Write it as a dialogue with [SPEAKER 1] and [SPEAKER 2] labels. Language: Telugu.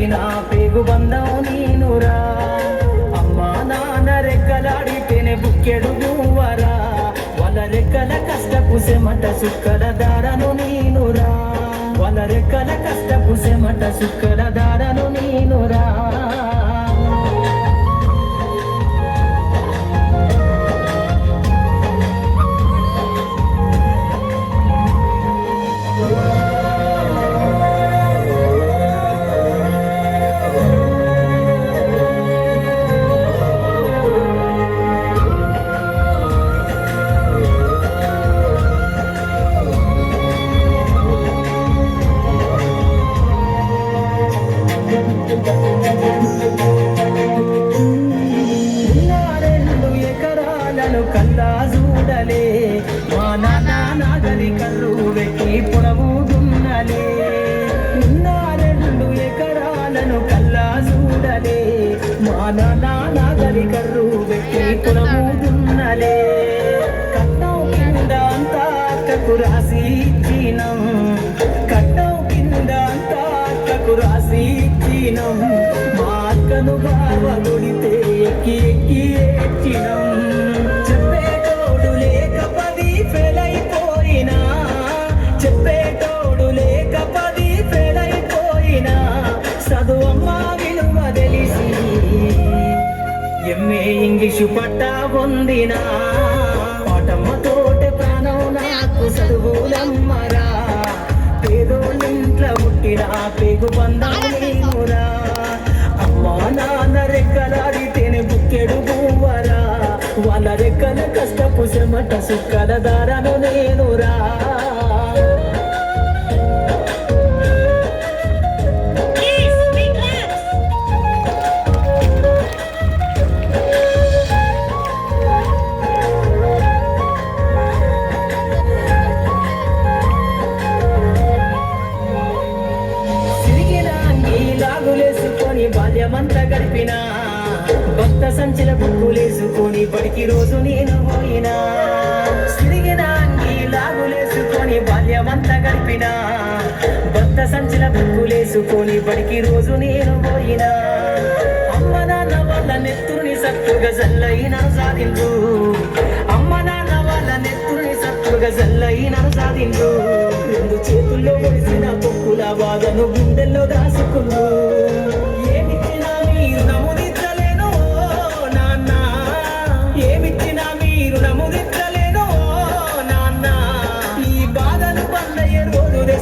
[SPEAKER 1] పుట్టిన పేగు బంధం నీనురా. అమ్మా నాన్న రెక్కలాడితేనే బుక్కెడు నువ్వరా. వాళ్ళ రెక్కల కష్టపు సెమట సుక్కల దారను నీనురా. వాళ్ళ రెక్కల కష్టపు సెమట సుక్కల దారను నీనురా. కల్లా చూడలే మా నాన్న నాగలి కర్రు వెక్కి పొడవు దున్నలే. ఉన్న 2 ఎకరాలను కల్లా చూడలే మా నాన్న నాగలి కర్రు వెక్కి పొడవు దున్నలే. కట్టం కింద అంతా అక్కకు రాసి ఇచ్చినం. కట్టం కింద అంతా అక్కకు రాసి ఇచ్చినం. మా అక్కను బావ కొడితే ఎక్కి ఎక్కి ఏడ్చినం. చెప్పేటోడు లేక 10 ఫెయిల్ అయిపోయినా. చెప్పేటోడు లేక 10 ఫెయిల్ అయిపోయినా. చదువమ్మ విలువ తెలిసి ఎంఏ ఇంగ్లీషు పట్టా పొందినా. పాటమ్మతోటి ప్రాణం నాకు చదువులమ్మరా. పేదోళ్ళింట్లో పుట్టిన పేగు బంధం నీనురా. అమ్మా నాన్న రెక్కలాడితేనే బుక్కెడు పువ్వరా. వాళ్ళ రెక్కల కష్టపు శ్రమట సుక్కల దారను నేనురా. సిరిగిన అంగి లాగులేసుకొని బాల్యమంతా గడిపినా. భక్త సంచిల బుక్కులేసుకొని బడికి రోజు నేను పోయినా. సిరిగిన అంగి లాగులేసుకొని బాల్యమంతా గడిపినా. భక్త సంచిల బుక్కులేసుకొని బడికి రోజు నేను పోయినా. అమ్మ నాన్న వాళ్ళ నెత్తుని సత్తుగా జల్లైన సాధించు. అమ్మ నాన్న వాళ్ళ నెత్తుని సత్తుగా జల్లైన సాధించు. 2 చేతుల్లో ఒడిసిన పొక్కుల బాధను గుండెల్లో దాసుకుందు.